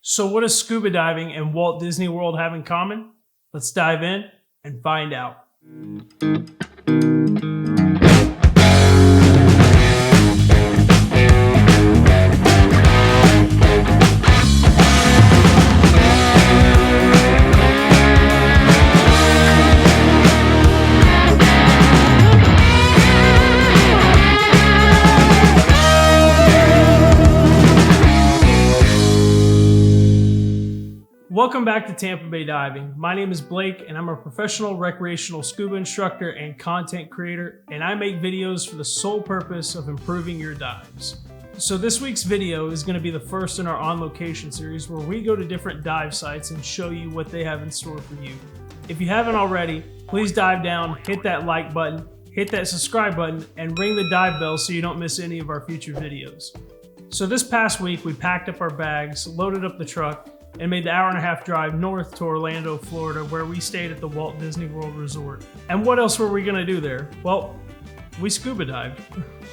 So what does scuba diving and Walt Disney World have in common? Let's dive in and find out. Welcome back to Tampa Bay Diving. My name is Blake and I'm a professional recreational scuba instructor and content creator, and I make videos for the sole purpose of improving your dives. So this week's video is going to be the first in our On Location series where we go to different dive sites and show you what they have in store for you. If you haven't already, please dive down, hit that like button, hit that subscribe button, and ring the dive bell so you don't miss any of our future videos. So this past week we packed up our bags, loaded up the truck, and made the hour-and-a-half drive north to Orlando, Florida, where we stayed at the Walt Disney World Resort. And what else were we gonna do there? Well, we scuba dived.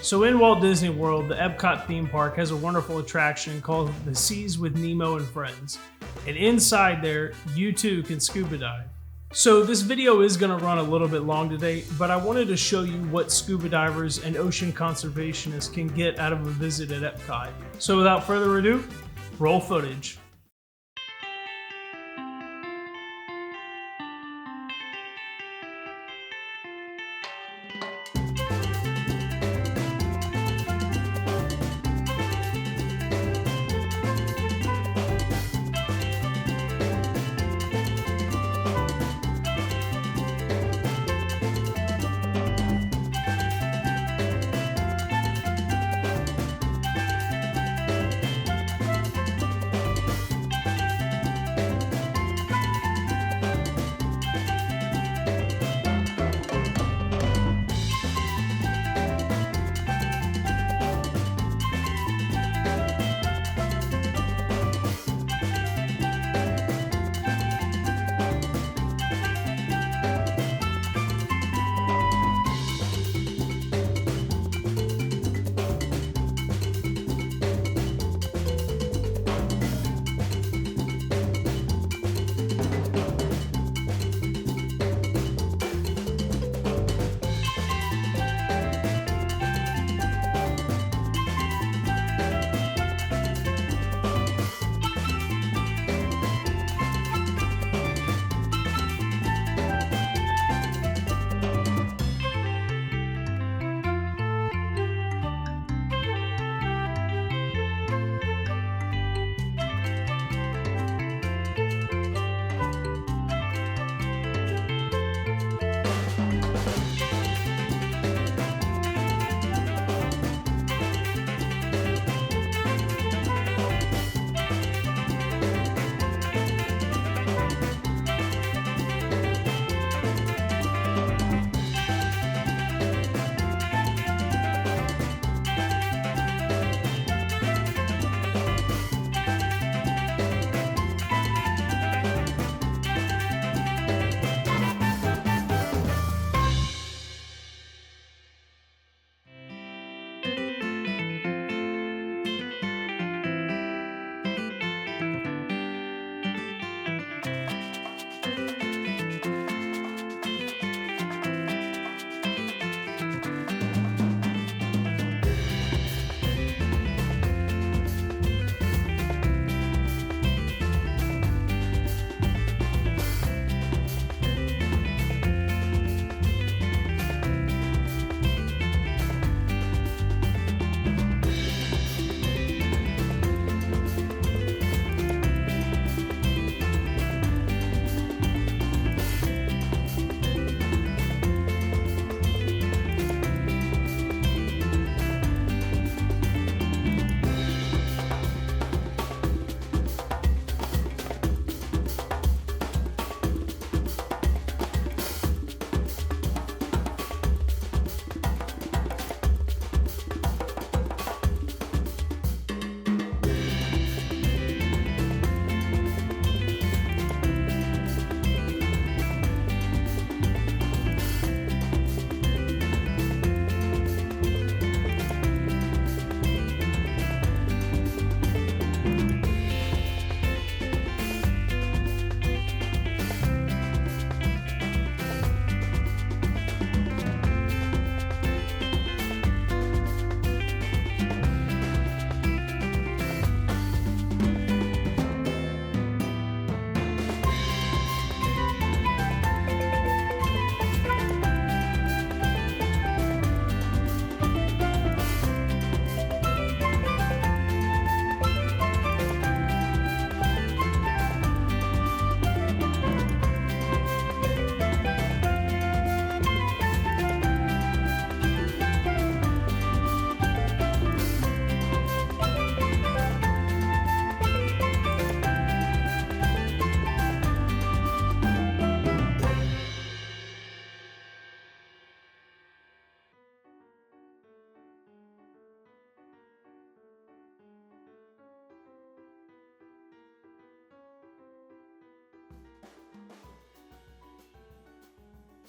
So in Walt Disney World, the Epcot theme park has a wonderful attraction called the Seas with Nemo and Friends. And inside there, you too can scuba dive. So this video is gonna run a little bit long today, but I wanted to show you what scuba divers and ocean conservationists can get out of a visit at Epcot. So without further ado, roll footage.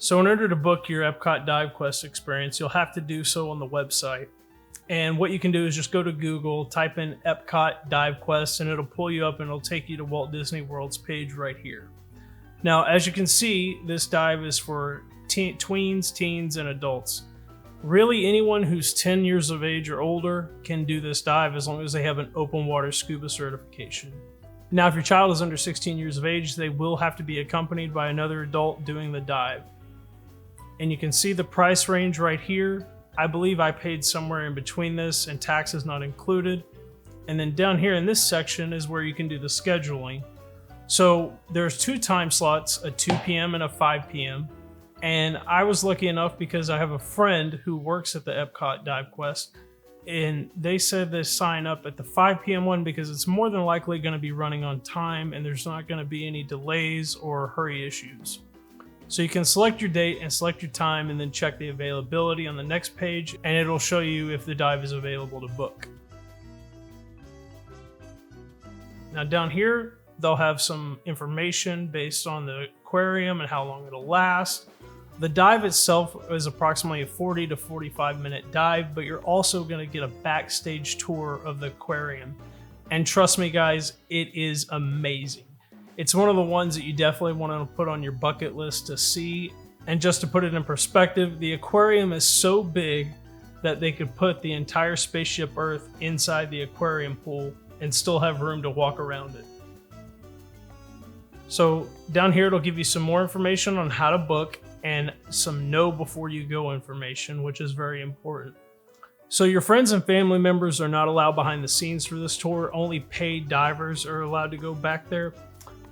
So in order to book your Epcot DiveQuest experience, you'll have to do so on the website. And what you can do is just go to Google, type in Epcot DiveQuest, and it'll pull you up and it'll take you to Walt Disney World's page right here. Now, as you can see, this dive is for tweens, teens, and adults. Really, anyone who's 10 years of age or older can do this dive as long as they have an open water scuba certification. Now, if your child is under 16 years of age, they will have to be accompanied by another adult doing the dive. And you can see the price range right here. I believe I paid somewhere in between this, and tax is not included. And then down here in this section is where you can do the scheduling. So there's 2 time slots, a 2 p.m. and a 5 p.m. And I was lucky enough because I have a friend who works at the Epcot DiveQuest, and they said they sign up at the 5 p.m. one because it's more than likely going to be running on time and there's not going to be any delays or hurry issues. So you can select your date and select your time and then check the availability on the next page, and it'll show you if the dive is available to book. Now down here, they'll have some information based on the aquarium and how long it'll last. The dive itself is approximately a 40 to 45 minute dive, but you're also going to get a backstage tour of the aquarium. And trust me guys, it is amazing. It's one of the ones that you definitely want to put on your bucket list to see. And just to put it in perspective, the aquarium is so big that they could put the entire Spaceship Earth inside the aquarium pool and still have room to walk around it. So down here, it'll give you some more information on how to book and some know before you go information, which is very important. So your friends and family members are not allowed behind the scenes for this tour. Only paid divers are allowed to go back there,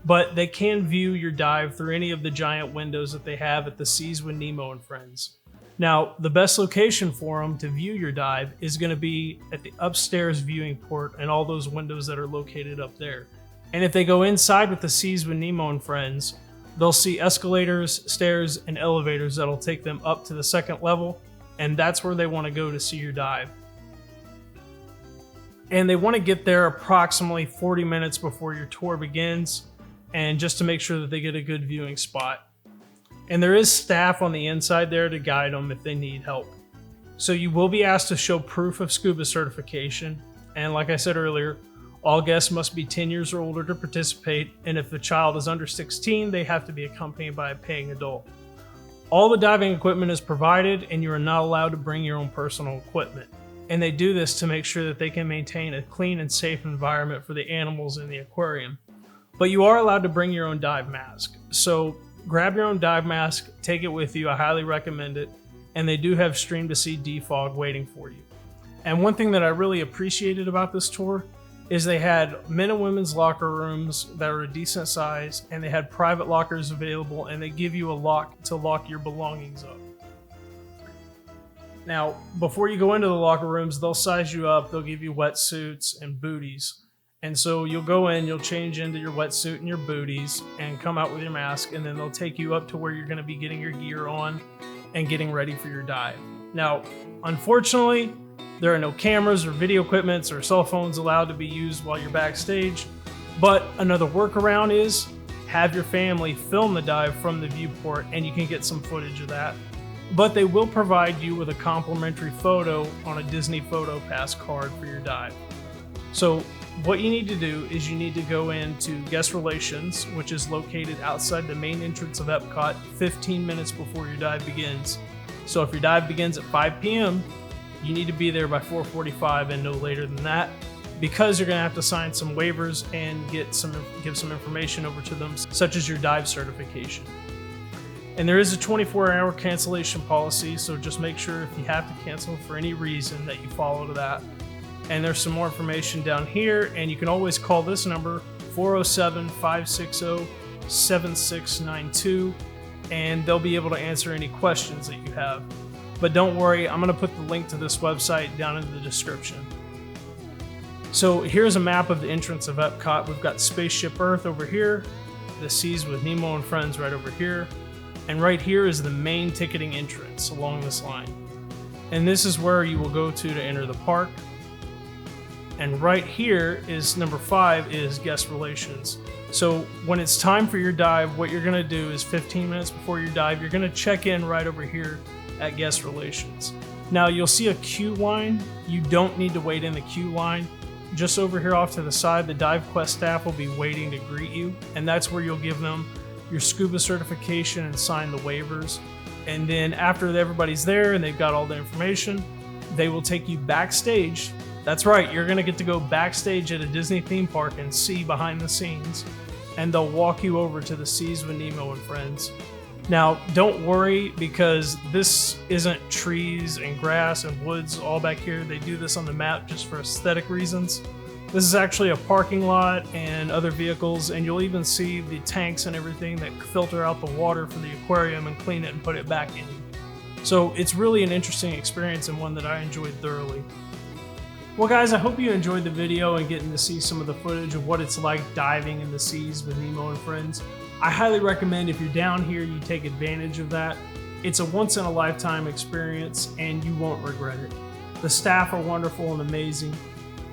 but they can view your dive through any of the giant windows that they have at the Seas with Nemo and Friends. Now, the best location for them to view your dive is going to be at the upstairs viewing port and all those windows that are located up there. And if they go inside with the Seas with Nemo and Friends, they'll see escalators, stairs, and elevators that'll take them up to the second level, and that's where they want to go to see your dive. And they want to get there approximately 40 minutes before your tour begins, and just to make sure that they get a good viewing spot. And there is staff on the inside there to guide them if they need help. So you will be asked to show proof of scuba certification, and like I said earlier, all guests must be 10 years or older to participate, and if the child is under 16, they have to be accompanied by a paying adult. All the diving equipment is provided, and you are not allowed to bring your own personal equipment. And they do this to make sure that they can maintain a clean and safe environment for the animals in the aquarium. But you are allowed to bring your own dive mask. So grab your own dive mask, take it with you, I highly recommend it, and they do have Stream to See defog waiting for you. And one thing that I really appreciated about this tour is they had men and women's locker rooms that are a decent size, and they had private lockers available, and they give you a lock to lock your belongings up. Now, before you go into the locker rooms, they'll size you up, they'll give you wetsuits and booties. And so you'll go in, you'll change into your wetsuit and your booties and come out with your mask, and then they'll take you up to where you're gonna be getting your gear on and getting ready for your dive. Now, unfortunately, there are no cameras or video equipment or cell phones allowed to be used while you're backstage, but another workaround is have your family film the dive from the viewport and you can get some footage of that. But they will provide you with a complimentary photo on a Disney Photo Pass card for your dive. So what you need to do is you need to go into Guest Relations, which is located outside the main entrance of Epcot 15 minutes before your dive begins. So if your dive begins at 5 p.m., you need to be there by 4:45 and no later than that, because you're going to have to sign some waivers and give some information over to them, such as your dive certification. And there is a 24-hour cancellation policy, so just make sure if you have to cancel for any reason that you follow to that. And there's some more information down here, and you can always call this number, 407-560-7692, and they'll be able to answer any questions that you have. But don't worry, I'm going to put the link to this website down in the description. So here's a map of the entrance of Epcot. We've got Spaceship Earth over here, the Seas with Nemo and Friends right over here, and right here is the main ticketing entrance along this line. And this is where you will go to enter the park. And right here is number 5 is guest relations. So when it's time for your dive, what you're gonna do is 15 minutes before your dive, you're gonna check in right over here at guest relations. Now you'll see a queue line. You don't need to wait in the queue line. Just over here off to the side, the DiveQuest staff will be waiting to greet you, and that's where you'll give them your scuba certification and sign the waivers. And then after everybody's there and they've got all the information, they will take you backstage. That's right, you're gonna get to go backstage at a Disney theme park and see behind the scenes, and they'll walk you over to the Seas with Nemo and Friends. Now, don't worry, because this isn't trees and grass and woods all back here. They do this on the map just for aesthetic reasons. This is actually a parking lot and other vehicles, and you'll even see the tanks and everything that filter out the water for the aquarium and clean it and put it back in. So it's really an interesting experience and one that I enjoyed thoroughly. Well guys, I hope you enjoyed the video and getting to see some of the footage of what it's like diving in the seas with Nemo and Friends. I highly recommend if you're down here, you take advantage of that. It's a once-in-a-lifetime experience and you won't regret it. The staff are wonderful and amazing,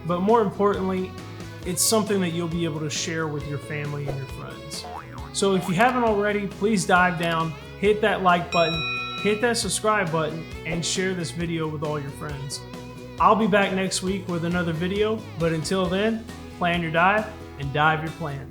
but more importantly, it's something that you'll be able to share with your family and your friends. So if you haven't already, please dive down, hit that like button, hit that subscribe button, and share this video with all your friends. I'll be back next week with another video, but until then, plan your dive and dive your plan.